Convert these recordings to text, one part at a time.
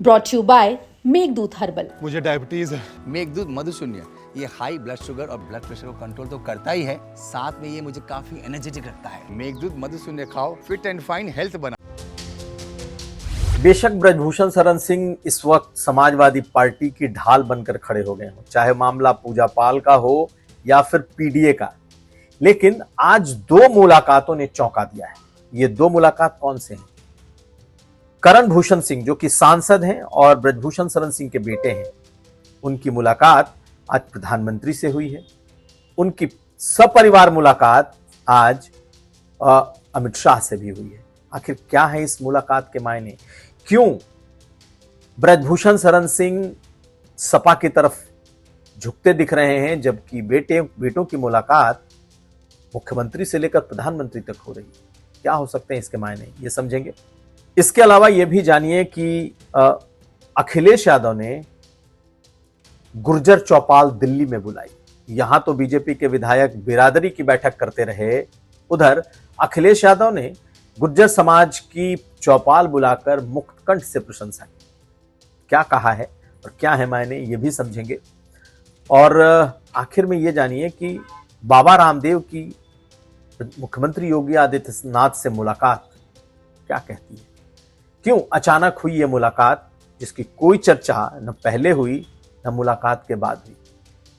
Brought you by Meghdoot herbal. मुझे diabetes है। मेघदूत मधुशून्य ये हाई ब्लड शुगर और ब्लड प्रेशर को कंट्रोल तो करता ही है, साथ में ये मुझे काफी एनर्जेटिक रखता है। मेघदूत मधुशून्य खाओ, फिट एंड फाइन हेल्थ बना। बेशक ब्रजभूषण शरण सिंह इस वक्त समाजवादी पार्टी की ढाल बनकर खड़े हो गए हों, चाहे मामला पूजा पाल का हो या फिर पीडीए का, लेकिन आज दो मुलाकातों ने चौंका दिया है। ये दो मुलाकात कौन से हैं? करण भूषण सिंह जो कि सांसद हैं और ब्रजभूषण शरण सिंह के बेटे हैं, उनकी मुलाकात आज प्रधानमंत्री से हुई है। उनकी सपरिवार मुलाकात आज अमित शाह से भी हुई है। आखिर क्या है इस मुलाकात के मायने? क्यों ब्रजभूषण शरण सिंह सपा की तरफ झुकते दिख रहे हैं, जबकि बेटों की मुलाकात मुख्यमंत्री से लेकर प्रधानमंत्री तक हो रही है? क्या हो सकते हैं इसके मायने, ये समझेंगे। इसके अलावा यह भी जानिए कि अखिलेश यादव ने गुर्जर चौपाल दिल्ली में बुलाई। यहां तो बीजेपी के विधायक बिरादरी की बैठक करते रहे, उधर अखिलेश यादव ने गुर्जर समाज की चौपाल बुलाकर मुक्तकंठ से प्रशंसा की। क्या कहा है और क्या है मायने, ये भी समझेंगे। और आखिर में ये जानिए कि बाबा रामदेव की मुख्यमंत्री योगी आदित्यनाथ से मुलाकात क्या कहती है, क्यों अचानक हुई ये मुलाकात, जिसकी कोई चर्चा न पहले हुई न मुलाकात के बाद हुई।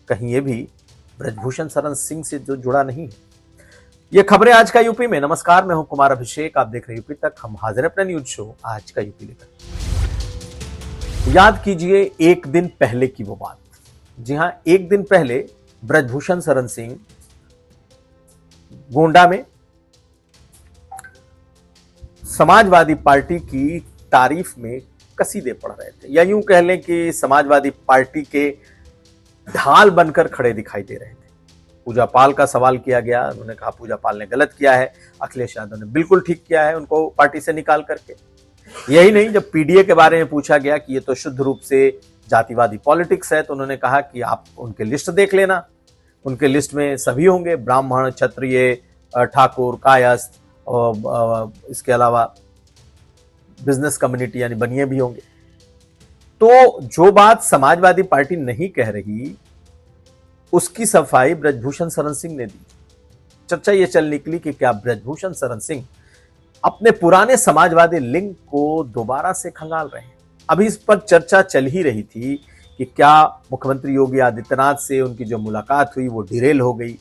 कहीं ये भी ब्रजभूषण शरण सिंह से जो जुड़ा नहीं है। ये खबरें आज का यूपी में। नमस्कार, मैं हूं कुमार अभिषेक, आप देख रहे हैं यूपी तक। हम हाजिर हैं अपना न्यूज शो आज का यूपी लेकर। याद कीजिए एक दिन पहले की वो बात। जी हां, एक दिन पहले ब्रजभूषण शरण सिंह गोंडा में समाजवादी पार्टी की तारीफ में कसीदे पढ़ रहे थे, या यूं कह लें कि समाजवादी पार्टी के ढाल बनकर खड़े दिखाई दे रहे थे। पूजा पाल का सवाल किया गया, उन्होंने कहा पूजा पाल ने गलत किया है, अखिलेश यादव ने बिल्कुल ठीक किया है उनको पार्टी से निकाल करके। यही नहीं, जब पीडीए के बारे में पूछा गया कि ये तो शुद्ध रूप से जातिवादी पॉलिटिक्स है, तो उन्होंने कहा कि आप उनके लिस्ट देख लेना, उनके लिस्ट में सभी होंगे, ब्राह्मण, क्षत्रिय, ठाकुर, कायस्थ, और इसके अलावा बिजनेस कम्युनिटी यानी बनिए भी होंगे। तो जो बात समाजवादी पार्टी नहीं कह रही, उसकी सफाई ब्रजभूषण शरण सिंह ने दी। चर्चा ये चल निकली कि क्या ब्रजभूषण शरण सिंह अपने पुराने समाजवादी लिंक को दोबारा से खंगाल रहे हैं। अभी इस पर चर्चा चल ही रही थी कि क्या मुख्यमंत्री योगी आदित्यनाथ से उनकी जो मुलाकात हुई वो डिरेल हो गई,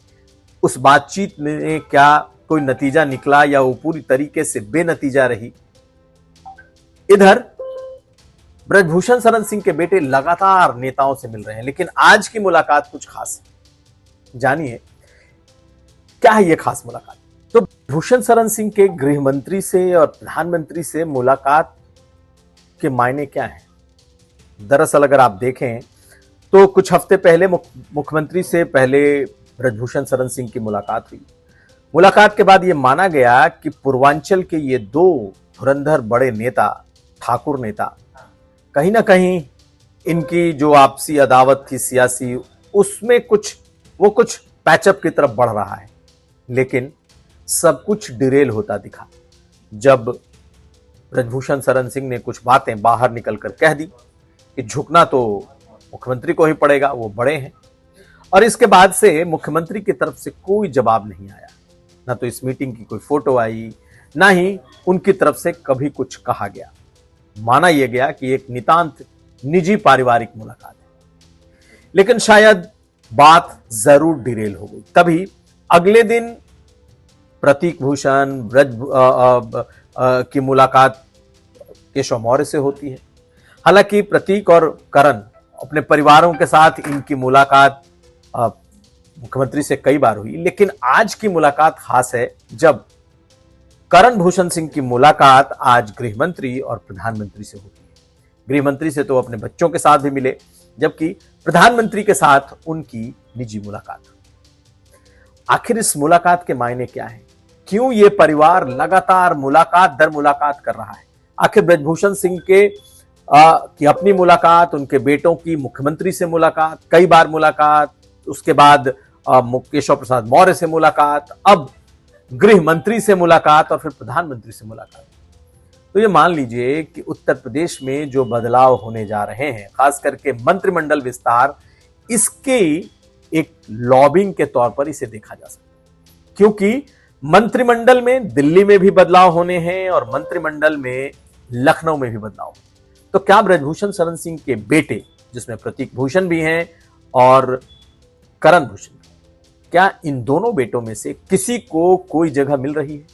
उस बातचीत में क्या कोई नतीजा निकला या वो पूरी तरीके से बेनतीजा रही। इधर ब्रजभूषण शरण सिंह के बेटे लगातार नेताओं से मिल रहे हैं, लेकिन आज की मुलाकात कुछ खास है। जानिए क्या है ये खास मुलाकात। तो भूषण शरण सिंह के गृह मंत्री से और प्रधानमंत्री से मुलाकात के मायने क्या है? दरअसल अगर आप देखें तो कुछ हफ्ते पहले मुख्यमंत्री से पहले ब्रजभूषण शरण सिंह की मुलाकात हुई। मुलाकात के बाद यह माना गया कि पूर्वांचल के ये दो धुरंधर बड़े नेता, ठाकुर नेता, कहीं ना कहीं इनकी जो आपसी अदावत थी सियासी, उसमें कुछ पैचअप की तरफ बढ़ रहा है। लेकिन सब कुछ डिरेल होता दिखा जब ब्रजभूषण शरण सिंह ने कुछ बातें बाहर निकलकर कह दी कि झुकना तो मुख्यमंत्री को ही पड़ेगा, वो बड़े हैं। और इसके बाद से मुख्यमंत्री की तरफ से कोई जवाब नहीं आया, ना तो इस मीटिंग की कोई फोटो आई, ना ही उनकी तरफ से कभी कुछ कहा गया। माना यह गया कि एक नितांत निजी पारिवारिक मुलाकात है, लेकिन शायद बात जरूर डिरेल हो गई। तभी अगले दिन प्रतीक भूषण की मुलाकात केशव मौर्य से होती है। हालांकि प्रतीक और करण अपने परिवारों के साथ इनकी मुलाकात मुख्यमंत्री से कई बार हुई, लेकिन आज की मुलाकात खास है जब करण भूषण सिंह की मुलाकात आज गृह मंत्री और प्रधानमंत्री से होती है। गृह मंत्री से तो अपने बच्चों के साथ भी मिले, जबकि प्रधानमंत्री के साथ उनकी निजी मुलाकात। आखिर इस मुलाकात के मायने क्या है? क्यों ये परिवार लगातार मुलाकात दर मुलाकात कर रहा है? आखिर ब्रजभूषण सिंह की अपनी मुलाकात, उनके बेटों की मुख्यमंत्री से मुलाकात, कई बार मुलाकात, उसके बाद केशव प्रसाद मौर्य से मुलाकात, अब गृह मंत्री से मुलाकात और फिर प्रधानमंत्री से मुलाकात। तो ये मान लीजिए कि उत्तर प्रदेश में जो बदलाव होने जा रहे हैं, खास करके मंत्रिमंडल विस्तार, इसके एक लॉबिंग के तौर पर इसे देखा जा सकता है। क्योंकि मंत्रिमंडल में दिल्ली में भी बदलाव होने हैं और मंत्रिमंडल में लखनऊ में भी बदलाव होने हैं। तो क्या ब्रजभूषण शरण सिंह के बेटे, जिसमें प्रतीक भूषण भी हैं और करण भूषण, क्या इन दोनों बेटों में से किसी को कोई जगह मिल रही है?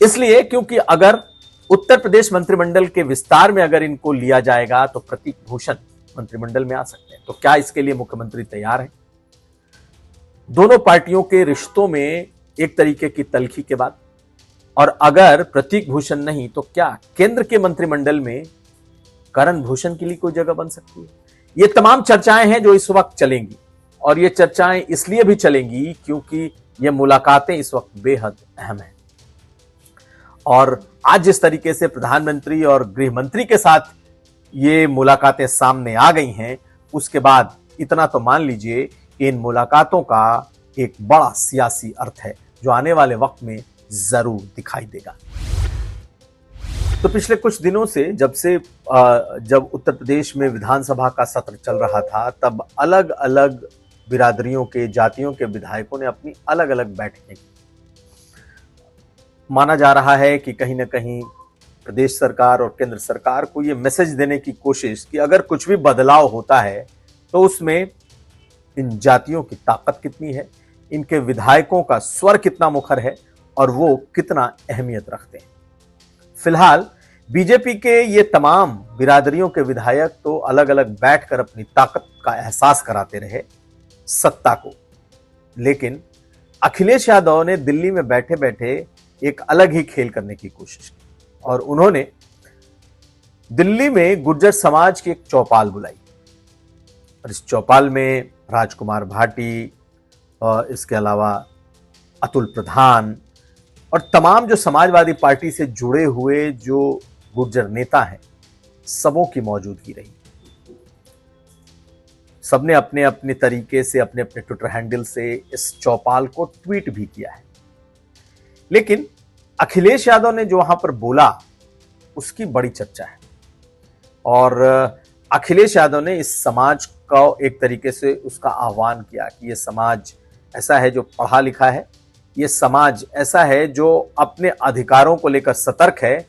इसलिए क्योंकि अगर उत्तर प्रदेश मंत्रिमंडल के विस्तार में अगर इनको लिया जाएगा तो प्रतीक भूषण मंत्रिमंडल में आ सकते हैं। तो क्या इसके लिए मुख्यमंत्री तैयार है? दोनों पार्टियों के रिश्तों में एक तरीके की तलखी के बाद, और अगर प्रतीक भूषण नहीं तो क्या केंद्र के मंत्रिमंडल में करण भूषण के लिए कोई जगह बन सकती है? ये तमाम चर्चाएं हैं जो इस वक्त चलेंगी, और ये चर्चाएं इसलिए भी चलेंगी क्योंकि ये मुलाकातें इस वक्त बेहद अहम हैं। और आज जिस तरीके से प्रधानमंत्री और गृह मंत्री के साथ ये मुलाकातें सामने आ गई हैं, उसके बाद इतना तो मान लीजिए कि इन मुलाकातों का एक बड़ा सियासी अर्थ है जो आने वाले वक्त में जरूर दिखाई देगा। तो पिछले कुछ दिनों से जब उत्तर प्रदेश में विधानसभा का सत्र चल रहा था, तब अलग अलग बिरादरियों के, जातियों के विधायकों ने अपनी अलग अलग बैठकें की। माना जा रहा है कि कहीं ना कहीं प्रदेश सरकार और केंद्र सरकार को यह मैसेज देने की कोशिश कि अगर कुछ भी बदलाव होता है तो उसमें इन जातियों की ताकत कितनी है, इनके विधायकों का स्वर कितना मुखर है और वो कितना अहमियत रखते हैं। फिलहाल बीजेपी के ये तमाम बिरादरियों के विधायक तो अलग अलग बैठकर अपनी ताकत का एहसास कराते रहे सत्ता को, लेकिन अखिलेश यादव ने दिल्ली में बैठे बैठे एक अलग ही खेल करने की कोशिश की और उन्होंने दिल्ली में गुर्जर समाज की एक चौपाल बुलाई। और इस चौपाल में राजकुमार भाटी और इसके अलावा अतुल प्रधान और तमाम जो समाजवादी पार्टी से जुड़े हुए जो गुर्जर नेता हैं, सबों की मौजूदगी रही। सबने अपने अपने तरीके से, अपने अपने ट्विटर हैंडल से इस चौपाल को ट्वीट भी किया है। लेकिन अखिलेश यादव ने जो वहां पर बोला उसकी बड़ी चर्चा है और अखिलेश यादव ने इस समाज का एक तरीके से उसका आह्वान किया कि यह समाज ऐसा है जो पढ़ा लिखा है, यह समाज ऐसा है जो अपने अधिकारों को लेकर सतर्क है।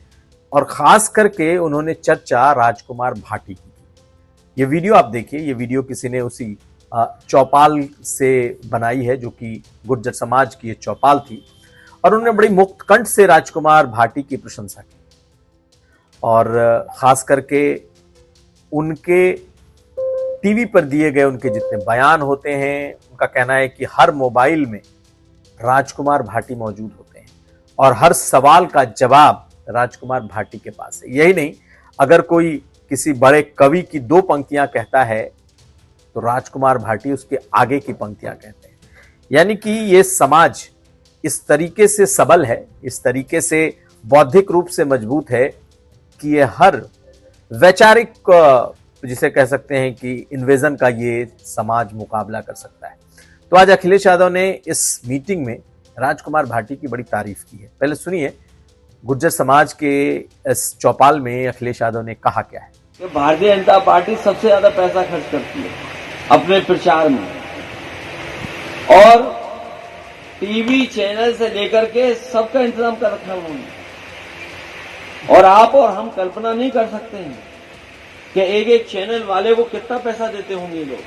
और खास करके उन्होंने चर्चा राजकुमार भाटी की। ये वीडियो आप देखिए, ये वीडियो किसी ने उसी चौपाल से बनाई है जो कि गुर्जर समाज की ये चौपाल थी और उन्होंने बड़ी मुक्त कंठ से राजकुमार भाटी की प्रशंसा की और खास करके उनके टीवी पर दिए गए उनके जितने बयान होते हैं, उनका कहना है कि हर मोबाइल में राजकुमार भाटी मौजूद होते हैं और हर सवाल का जवाब राजकुमार भाटी के पास है। यही नहीं, अगर कोई किसी बड़े कवि की 2 पंक्तियां कहता है तो राजकुमार भाटी उसके आगे की पंक्तियां कहते हैं। यानी कि ये समाज इस तरीके से सबल है, इस तरीके से बौद्धिक रूप से मजबूत है कि ये हर वैचारिक, जिसे कह सकते हैं कि इन्वेजन का ये समाज मुकाबला कर सकता है। तो आज अखिलेश यादव ने इस मीटिंग में राजकुमार भाटी की बड़ी तारीफ की है। पहले सुनिए गुर्जर समाज के इस चौपाल में अखिलेश यादव ने कहा क्या है। कि भारतीय जनता पार्टी सबसे ज्यादा पैसा खर्च करती है अपने प्रचार में और टीवी चैनल से लेकर के सबका इंतजाम कर रखा है उन्होंने। और आप और हम कल्पना नहीं कर सकते हैं कि एक एक चैनल वाले को कितना पैसा देते होंगे लोग,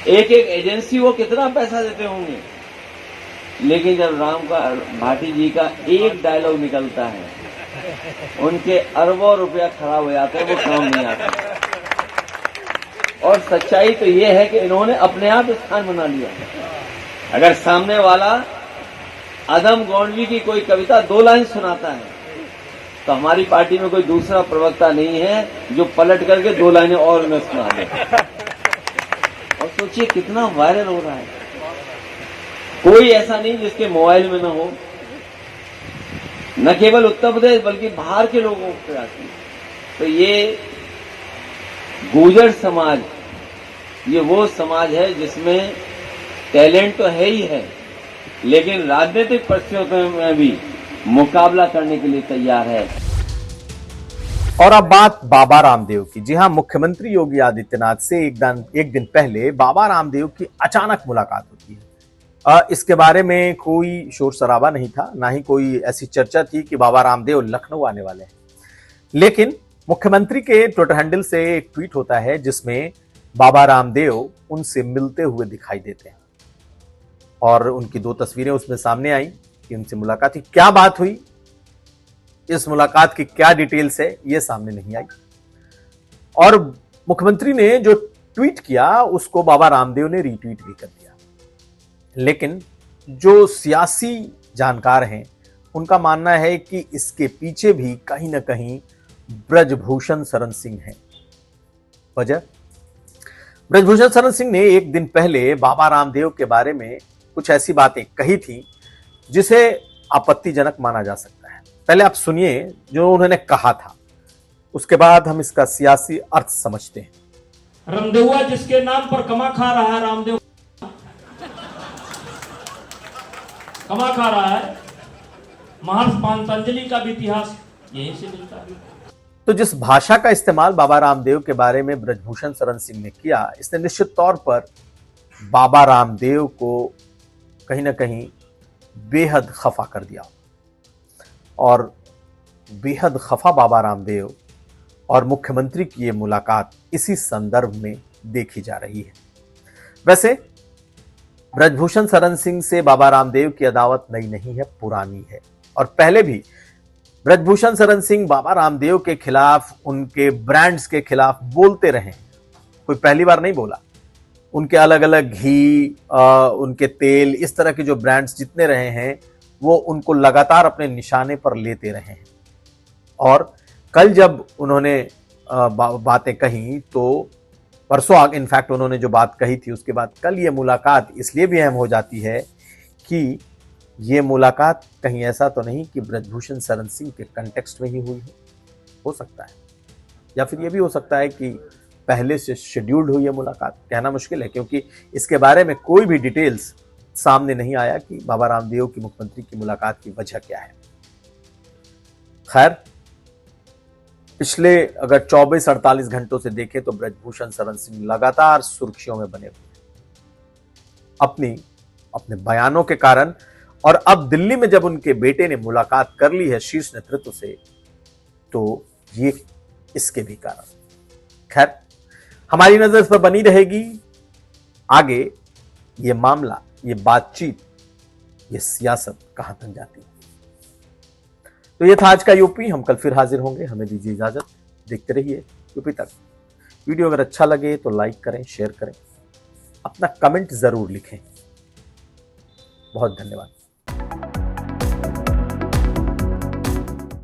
एक एक एजेंसी को कितना पैसा देते होंगे। लेकिन जब भाटी जी का एक डायलॉग निकलता है, उनके अरबों रुपया खराब हो जाते हैं, वो काम नहीं आता। और सच्चाई तो ये है कि इन्होंने अपने आप स्थान बना लिया। अगर सामने वाला आदम गोंडवी की कोई कविता 2 लाइन सुनाता है तो हमारी पार्टी में कोई दूसरा प्रवक्ता नहीं है जो पलट करके 2 लाइनें और उन्हें सुना दे। और सोचिए कितना वायरल हो रहा है। कोई ऐसा नहीं जिसके मोबाइल में न हो, न केवल उत्तर प्रदेश बल्कि बाहर के लोगों को आती है। तो ये गुर्जर समाज, ये वो समाज है जिसमें टैलेंट तो है ही है, लेकिन राजनीतिक परिस्थितियों में भी मुकाबला करने के लिए तैयार है। और अब बात बाबा रामदेव की। जी हां, मुख्यमंत्री योगी आदित्यनाथ से एक दिन पहले बाबा रामदेव की अचानक मुलाकात होती है। इसके बारे में कोई शोर शराबा नहीं था, ना ही कोई ऐसी चर्चा थी कि बाबा रामदेव लखनऊ आने वाले हैं। लेकिन मुख्यमंत्री के ट्विटर हैंडल से एक ट्वीट होता है जिसमें बाबा रामदेव उनसे मिलते हुए दिखाई देते हैं और उनकी 2 तस्वीरें उसमें सामने आई कि उनसे मुलाकात हुई। क्या बात हुई, इस मुलाकात की क्या डिटेल्स है, ये सामने नहीं आई। और मुख्यमंत्री ने जो ट्वीट किया उसको बाबा रामदेव ने रीट्वीट भी कर दिया। लेकिन जो सियासी जानकार हैं उनका मानना है कि इसके पीछे भी कहीं ना कहीं ब्रजभूषण शरण सिंह हैं। वजह, ब्रजभूषण शरण सिंह ने एक दिन पहले बाबा रामदेव के बारे में कुछ ऐसी बातें कही थी जिसे आपत्तिजनक माना जा सकता है। पहले आप सुनिए जो उन्होंने कहा था, उसके बाद हम इसका सियासी अर्थ समझते हैं। रामदेवा जिसके नाम पर कमा खा रहा है, रामदेव कमा खा रहा है। महर्षि पातंजलि का भी इतिहास यहीं से मिलता है। तो जिस भाषा का इस्तेमाल बाबा रामदेव के बारे में ब्रजभूषण शरण सिंह ने किया, इसने निश्चित तौर पर बाबा रामदेव को कहीं ना कहीं बेहद खफा कर दिया। और बेहद खफा बाबा रामदेव और मुख्यमंत्री की ये मुलाकात इसी संदर्भ में देखी जा रही है। वैसे ब्रजभूषण शरण सिंह से बाबा रामदेव की अदावत नई नहीं है, पुरानी है। और पहले भी ब्रजभूषण शरण सिंह बाबा रामदेव के खिलाफ, उनके ब्रांड्स के खिलाफ बोलते रहे। कोई पहली बार नहीं बोला। उनके अलग अलग घी, उनके तेल, इस तरह के जो ब्रांड्स जितने रहे हैं वो उनको लगातार अपने निशाने पर लेते रहे हैं। और कल जब उन्होंने बातें कही तो परसों इनफैक्ट उन्होंने जो बात कही थी उसके बाद कल ये मुलाकात इसलिए भी अहम हो जाती है कि ये मुलाकात कहीं ऐसा तो नहीं कि ब्रजभूषण शरण सिंह के कंटेक्स्ट में ही हुई हो सकता है, या फिर ये भी हो सकता है कि पहले से शेड्यूल्ड हुई है मुलाकात। कहना मुश्किल है क्योंकि इसके बारे में कोई भी डिटेल्स सामने नहीं आया कि बाबा रामदेव की मुख्यमंत्री की मुलाकात की वजह क्या है। खैर, पिछले अगर 24-48 घंटों से देखें तो ब्रजभूषण शरण सिंह लगातार सुर्खियों में बने हुए अपने बयानों के कारण। और अब दिल्ली में जब उनके बेटे ने मुलाकात कर ली है शीर्ष नेतृत्व से, तो ये इसके भी कारण। खैर, हमारी नजर इस पर बनी रहेगी। आगे ये मामला, ये बातचीत, ये सियासत कहां तक जाती है। तो ये था आज का यूपी। हम कल फिर हाजिर होंगे। हमें दीजिए इजाजत। देखते रहिए यूपी तक। वीडियो अगर अच्छा लगे तो लाइक करें, शेयर करें, अपना कमेंट जरूर लिखें। बहुत धन्यवाद।